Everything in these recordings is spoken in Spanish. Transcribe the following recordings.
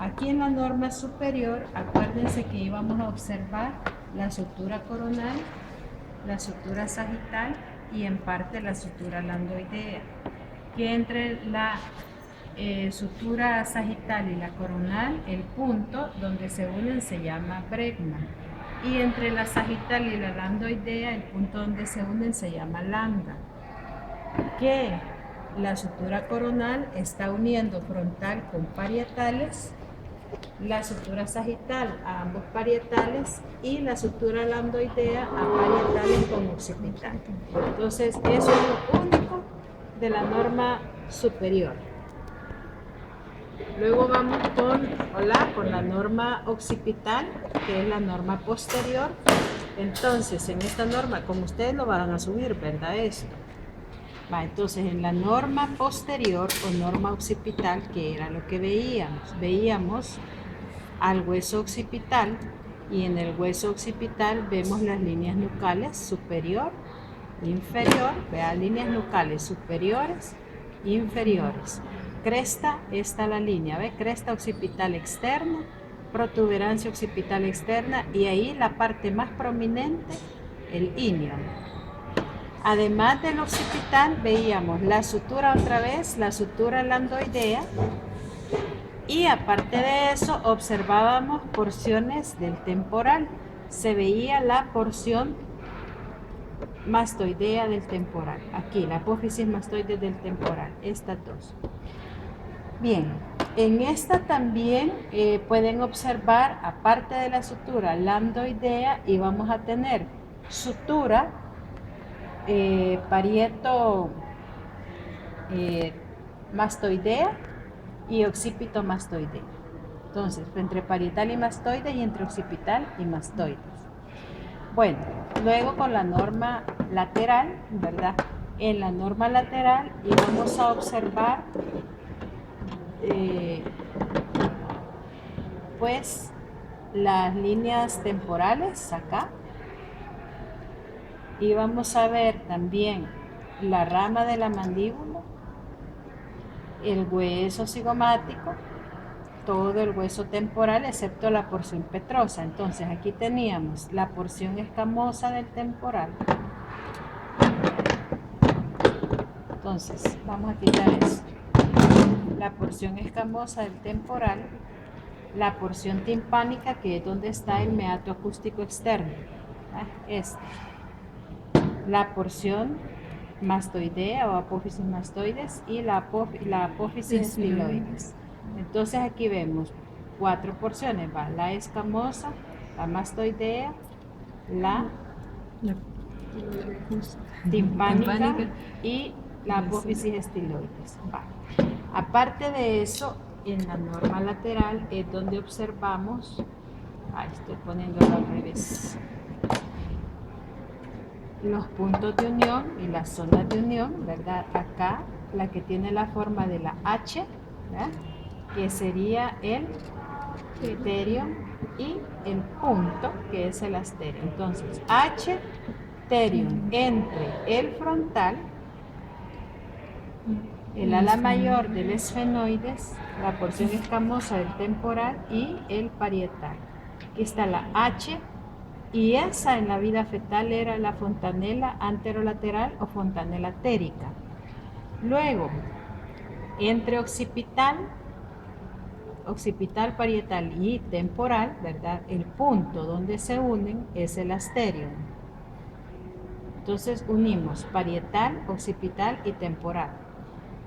aquí en la norma superior, acuérdense que íbamos a observar la sutura coronal, la sutura sagital y en parte la sutura landoidea, que entre la sutura sagital y la coronal, el punto donde se unen se llama bregma, y entre la sagital y la landoidea, el punto donde se unen se llama lambda, que la sutura coronal está uniendo frontal con parietales, la sutura sagital a ambos parietales y la sutura landoidea a parietales con occipital. Entonces, eso es lo único de la norma superior. Luego vamos con la norma occipital, que es la norma posterior. Entonces, en esta norma, como ustedes lo van a subir, ¿verdad? Esto. Entonces, en la norma posterior o norma occipital, que era lo que veíamos? Veíamos al hueso occipital, y en el hueso occipital vemos las líneas nucales superior, inferior, vean, líneas nucales superiores, inferiores. Cresta, está la línea, ¿ve? Cresta occipital externa, protuberancia occipital externa, y ahí la parte más prominente, el ilion. Además del occipital, veíamos la sutura otra vez, la sutura landoidea, y aparte de eso, observábamos porciones del temporal. Se veía la porción mastoidea del temporal. Aquí, la apófisis mastoide del temporal. Estas dos. Bien, en esta también pueden observar, aparte de la sutura landoidea, y vamos a tener sutura parieto mastoidea y occipito mastoidea. Entonces, entre parietal y mastoide, y entre occipital y mastoides. Bueno, luego con la norma lateral, ¿verdad? En la norma lateral íbamos a observar pues las líneas temporales acá, y vamos a ver también la rama de la mandíbula, el hueso cigomático, todo el hueso temporal excepto la porción petrosa. Entonces aquí teníamos la porción escamosa del temporal. Entonces vamos a quitar eso, la porción escamosa del temporal, la porción timpánica, que es donde está el meato acústico externo, la porción mastoidea o apófisis mastoides, y la apófisis estiloides. Entonces aquí vemos 4 porciones, ¿va? La escamosa, la mastoidea, la timpánica y la apófisis estiloides. ¿Va? Aparte de eso, en la norma lateral es donde observamos, estoy poniéndolo al revés, los puntos de unión y las zonas de unión, ¿verdad? Acá, la que tiene la forma de la H, ¿verdad? Que sería el terion, y el punto, que es el asterio. Entonces, H, terion, entre el frontal, el ala mayor del esfenoides, la porción escamosa del temporal y el parietal. Aquí está la H, y esa en la vida fetal era la fontanela anterolateral o fontanela térica. Luego, entre occipital, parietal y temporal, ¿verdad? El punto donde se unen es el asterion. Entonces unimos parietal, occipital y temporal.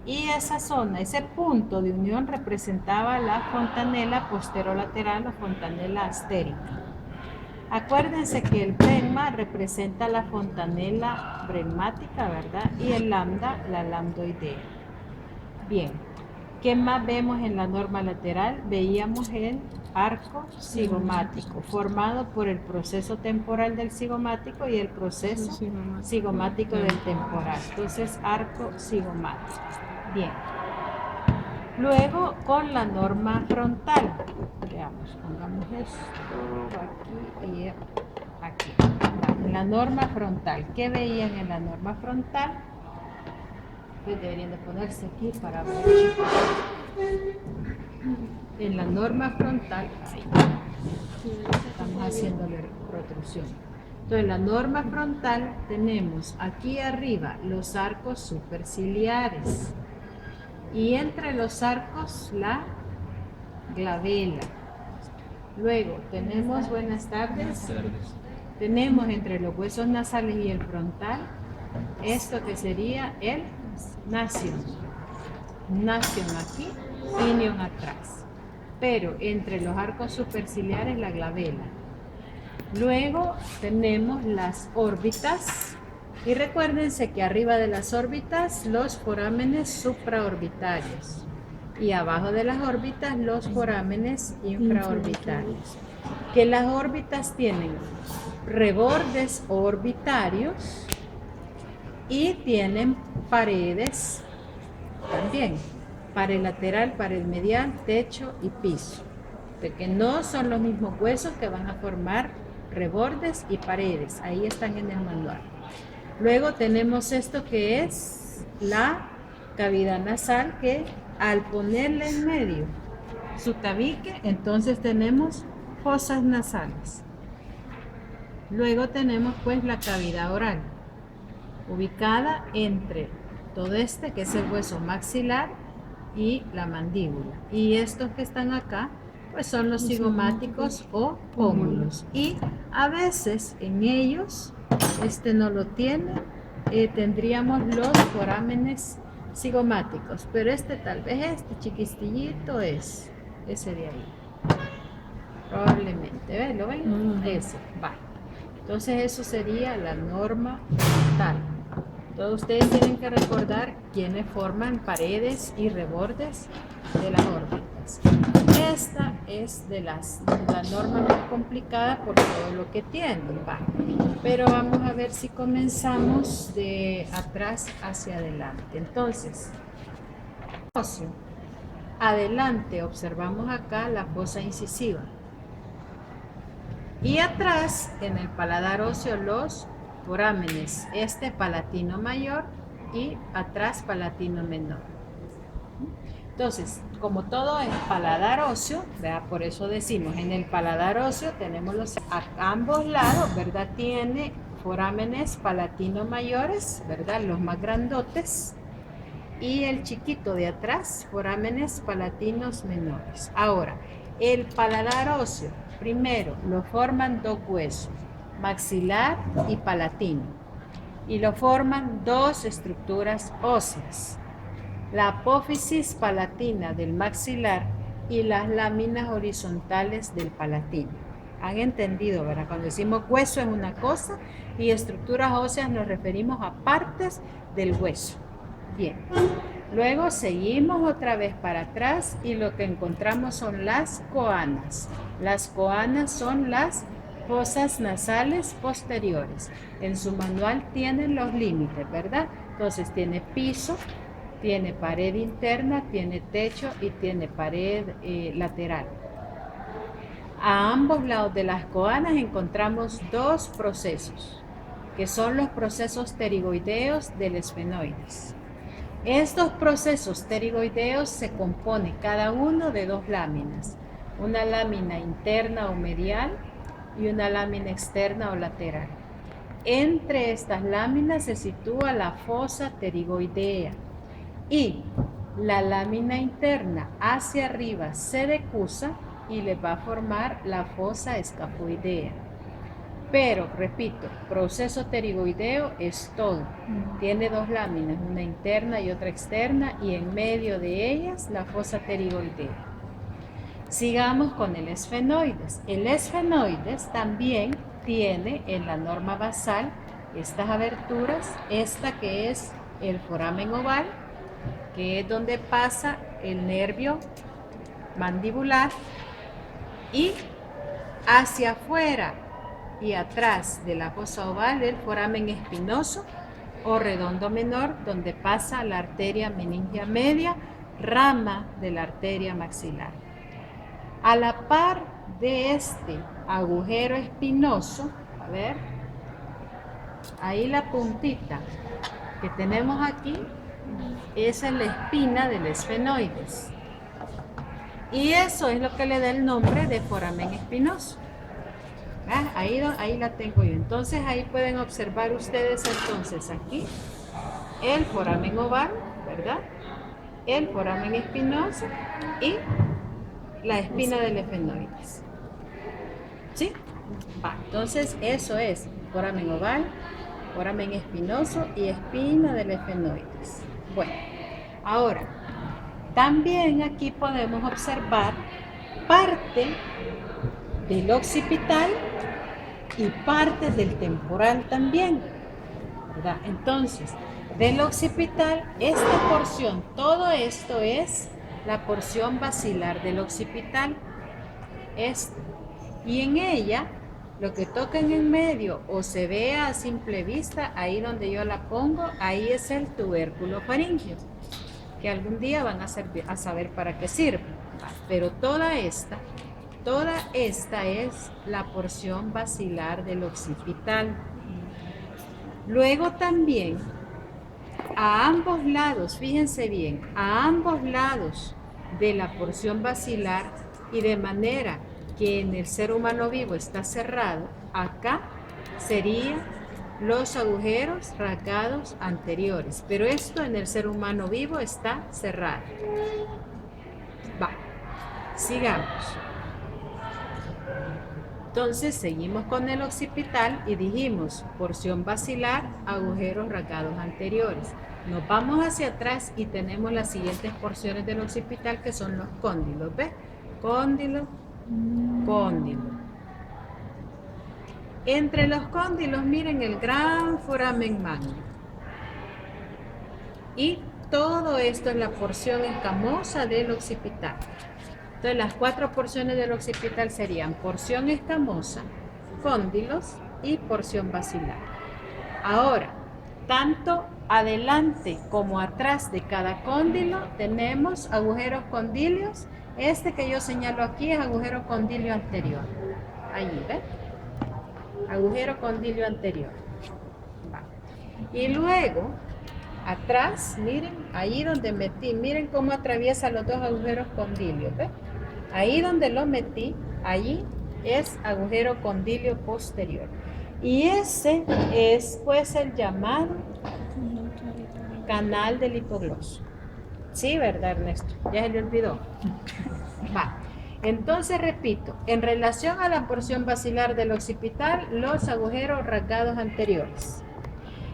Y esa zona, ese punto de unión representaba la fontanela posterolateral o fontanela astérica. Acuérdense que el bregma representa la fontanela bregmática, ¿verdad? Y el lambda, la lambdoidea. Bien, ¿qué más vemos en la norma lateral? Veíamos el arco cigomático, formado por el proceso temporal del cigomático y el proceso cigomático del temporal. Entonces, arco cigomático. Bien. Luego, con la norma frontal. Veamos, pongamos esto aquí y aquí. La norma frontal. ¿Qué veían en la norma frontal? Pues deberían de ponerse aquí para ver. en la norma frontal, estamos haciéndole protrusión. Entonces, en la norma frontal tenemos aquí arriba los arcos superciliares y entre los arcos la glabela. Luego tenemos, buenas tardes, tenemos entre los huesos nasales y el frontal esto que sería el nasion. Nasion aquí, finion atrás. Pero entre los arcos superciliares la glabela. Luego tenemos las órbitas. Y recuérdense que arriba de las órbitas los forámenes supraorbitarios. Y abajo de las órbitas los forámenes infraorbitarios. Que las órbitas tienen rebordes orbitarios y tienen paredes también, pared lateral, pared medial, techo y piso, de que no son los mismos huesos que van a formar rebordes y paredes, ahí están en el manual. Luego tenemos esto que es la cavidad nasal, que al ponerle en medio su tabique, entonces tenemos fosas nasales. Luego tenemos pues la cavidad oral, ubicada entre todo este que es el hueso maxilar y la mandíbula. Y estos que están acá pues son los cigomáticos o pómulos. Y a veces en ellos, este no lo tiene, tendríamos los forámenes cigomáticos, pero este tal vez este chiquistillito es ese de ahí. Probablemente, ¿ves? ¿Lo ven? Ese, va. Entonces eso sería la norma frontal. Todos ustedes tienen que recordar quiénes forman paredes y rebordes de las órbitas. Esta es de la norma más complicada por todo lo que tiene, va. Pero vamos a ver si comenzamos de atrás hacia adelante. Entonces, adelante observamos acá la fosa incisiva. Y atrás, en el paladar óseo, los forámenes, este palatino mayor y atrás palatino menor. Entonces, como todo es paladar óseo, ¿verdad? Por eso decimos, en el paladar óseo tenemos los a ambos lados, ¿verdad? Tiene forámenes palatino mayores, ¿verdad? Los más grandotes. Y el chiquito de atrás, forámenes palatinos menores. Ahora, el paladar óseo, primero lo forman dos huesos, maxilar y palatino, y lo forman dos estructuras óseas, la apófisis palatina del maxilar y las láminas horizontales del palatino. ¿Han entendido, verdad? Cuando decimos hueso es una cosa y estructuras óseas nos referimos a partes del hueso. Bien, luego seguimos otra vez para atrás y lo que encontramos son las coanas. Las coanas son las fosas nasales posteriores. En su manual tienen los límites, ¿verdad? Entonces tiene piso, tiene pared interna, tiene techo y tiene pared lateral. A ambos lados de las coanas encontramos dos procesos, que son los procesos pterigoideos del esfenoides. Estos procesos pterigoideos se componen cada uno de dos láminas, una lámina interna o medial y una lámina externa o lateral. Entre estas láminas se sitúa la fosa pterigoidea y la lámina interna hacia arriba se decusa y le va a formar la fosa escafoidea. Pero, repito, proceso pterigoideo es todo. Tiene dos láminas, una interna y otra externa, y en medio de ellas la fosa pterigoidea. Sigamos con el esfenoides. El esfenoides también tiene en la norma basal estas aberturas, esta que es el foramen oval, que es donde pasa el nervio mandibular, y hacia afuera y atrás de la fosa oval el foramen espinoso o redondo menor, donde pasa la arteria meningia media, rama de la arteria maxilar. A la par de este agujero espinoso, a ver, ahí la puntita que tenemos aquí, esa es la espina del esfenoides. Y eso es lo que le da el nombre de foramen espinoso. ¿Ah? Ahí la tengo yo. Entonces ahí pueden observar ustedes entonces aquí el foramen oval, ¿verdad? El foramen espinoso y la espina del efenoides. ¿Sí? Va, entonces eso es foramen oval, foramen espinoso y espina del efenoides. Bueno, ahora, también aquí podemos observar parte del occipital y parte del temporal también, ¿verdad? Entonces, del occipital, esta porción, todo esto es la porción basilar del occipital. Y en ella, lo que toca en el medio o se vea a simple vista, ahí donde yo la pongo, ahí es el tubérculo faríngeo, que algún día van a saber para qué sirve. Pero toda esta es la porción basilar del occipital. Luego también, a ambos lados, fíjense bien, a ambos lados de la porción basilar y de manera que en el ser humano vivo está cerrado, acá serían los agujeros rasgados anteriores, pero esto en el ser humano vivo está cerrado. Va, sigamos. Entonces seguimos con el occipital y dijimos porción basilar, agujeros rasgados anteriores. Nos vamos hacia atrás y tenemos las siguientes porciones del occipital que son los cóndilos, ¿ves? Cóndilo, cóndilo. Entre los cóndilos miren el gran foramen magno. Y todo esto es la porción escamosa del occipital. Entonces las 4 porciones del occipital serían porción escamosa, cóndilos y porción basilar. Ahora, tanto adelante como atrás de cada cóndilo tenemos agujeros condilios. Este que yo señalo aquí es agujero condilio anterior. Allí, ¿ves? Agujero condilio anterior. Va. Y luego, atrás, miren, ahí donde metí, miren cómo atraviesa los dos agujeros condilios, ¿ves? Ahí donde lo metí, allí es agujero condilio posterior. Y ese es pues el llamado canal del hipogloso. Sí, ¿verdad, Ernesto? Ya se le olvidó. Va. Entonces repito, en relación a la porción basilar del occipital, los agujeros rasgados anteriores.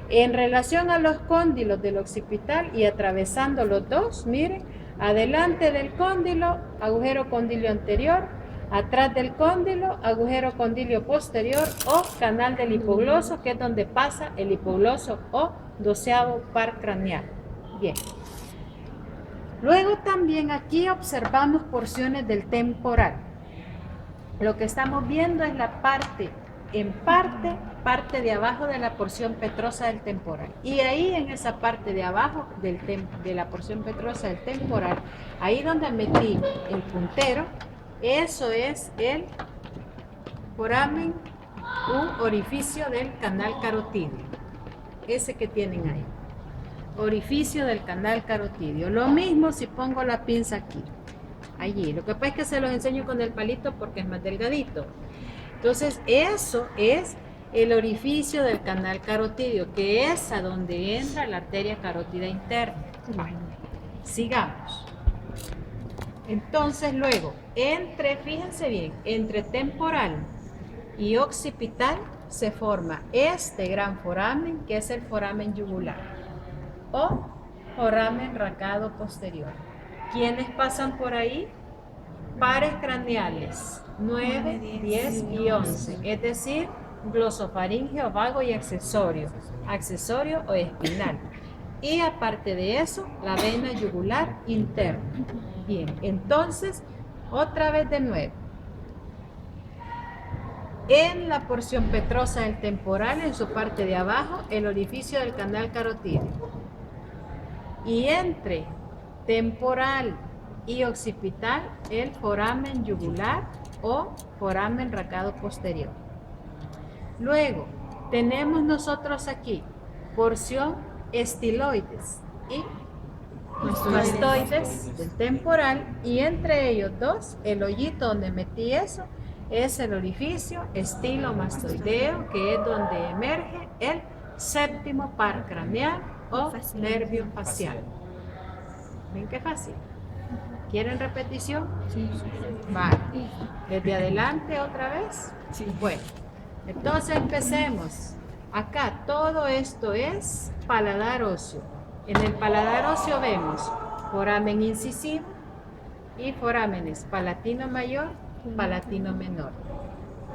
En relación a los cóndilos del occipital y atravesando los dos, miren, adelante del cóndilo, agujero condilio anterior, atrás del cóndilo, agujero condilio posterior o canal del hipogloso, que es donde pasa el hipogloso o 12º par craneal. Bien. Luego también aquí observamos porciones del temporal. Lo que estamos viendo es la parte de abajo de la porción petrosa del temporal. Y ahí en esa parte de abajo de la porción petrosa del temporal, ahí donde metí el puntero, eso es el foramen u orificio del canal carotídeo. Ese que tienen ahí. Orificio del canal carotídeo. Lo mismo si pongo la pinza aquí. Allí. Lo que pasa es que se los enseño con el palito porque es más delgadito. Entonces, eso es el orificio del canal carotídeo, que es a donde entra la arteria carótida interna. Bueno, sigamos. Entonces, luego, fíjense bien, entre temporal y occipital se forma este gran foramen, que es el foramen yugular, o foramen rasgado posterior. ¿Quiénes pasan por ahí? Pares craneales 9, 10 y 11, es decir, glosofaringeo, vago y accesorio o espinal. Y aparte de eso, la vena yugular interna. Bien, entonces, otra vez de nuevo. En la porción petrosa del temporal, en su parte de abajo, el orificio del canal carotídeo. Y entre temporal y occipital, el foramen yugular o foramen rasgado posterior. Luego, tenemos nosotros aquí porción estiloides y mastoides del temporal, y entre ellos dos, el hoyito donde metí eso es el orificio estilomastoideo, que es donde emerge el séptimo par craneal o nervio facial. ¿Ven qué fácil? ¿Quieren repetición? Sí. Vale. Desde adelante otra vez. Sí. Bueno, entonces empecemos. Acá todo esto es paladar óseo. En el paladar óseo vemos foramen incisivo y forámenes palatino mayor, palatino menor.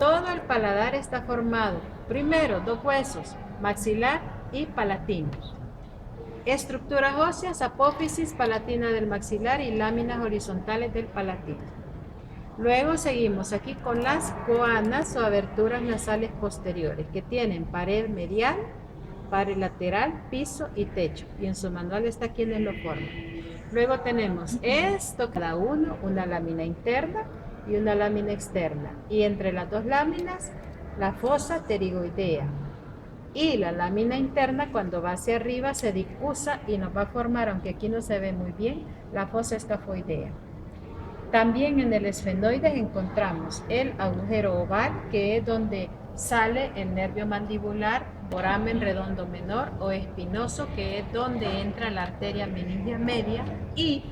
Todo el paladar está formado, primero, dos huesos, maxilar y palatino. Estructuras óseas, apófisis palatina del maxilar y láminas horizontales del palatino. Luego seguimos aquí con las coanas o aberturas nasales posteriores, que tienen pared medial, pared lateral, piso y techo. Y en su manual está quienes lo forman. Luego tenemos esto, cada uno, una lámina interna y una lámina externa. Y entre las dos láminas, la fosa pterigoidea. Y la lámina interna, cuando va hacia arriba, se difusa y nos va a formar, aunque aquí no se ve muy bien, la fosa escafoidea. También en el esfenoides encontramos el agujero oval, que es donde sale el nervio mandibular, foramen redondo menor, o espinoso, que es donde entra la arteria meningia media, y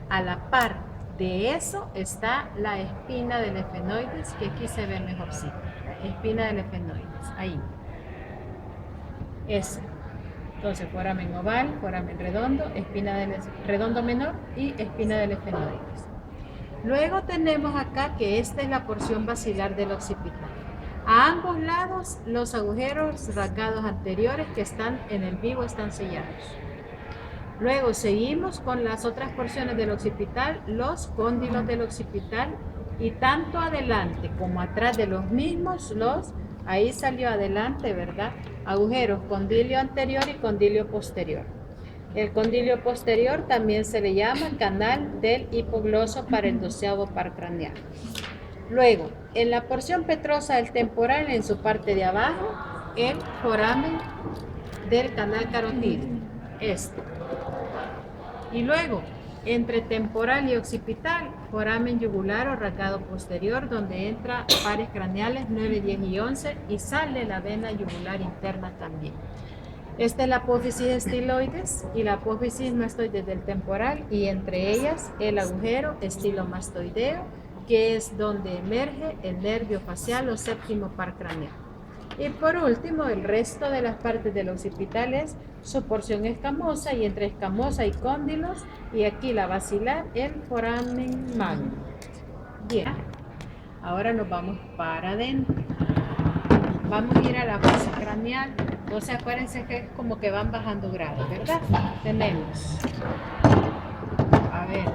a la par de eso está la espina del esfenoides, que aquí se ve mejorcito. Espina del esfenoides, ahí. Ese. Entonces, foramen oval, foramen redondo, espina del redondo menor y espina del esfenoides. Luego tenemos acá que esta es la porción basilar del occipital. A ambos lados, los agujeros rasgados anteriores que están en el vivo están sellados. Luego seguimos con las otras porciones del occipital, los cóndilos del occipital, y tanto adelante como atrás de los mismos, ahí salió adelante, ¿verdad? Agujeros condilio anterior y condilio posterior. El condilio posterior también se le llama canal del hipogloso para el 12º par craneal. Luego, en la porción petrosa del temporal, en su parte de abajo, el foramen del canal carotídeo, este. Y luego, entre temporal y occipital, foramen yugular o rasgado posterior, donde entra pares craneales 9, 10 y 11, y sale la vena yugular interna también. Esta es la apófisis estiloides y la apófisis mastoides del temporal, y entre ellas el agujero estilomastoideo, que es donde emerge el nervio facial o séptimo par craneal. Y por último, el resto de las partes del occipital es su porción escamosa, y entre escamosa y cóndilos, y aquí la basilar, el foramen magno. Bien, ahora nos vamos para adentro. Vamos a ir a la base craneal. Entonces acuérdense que es como que van bajando grados, ¿verdad? Tenemos, a ver,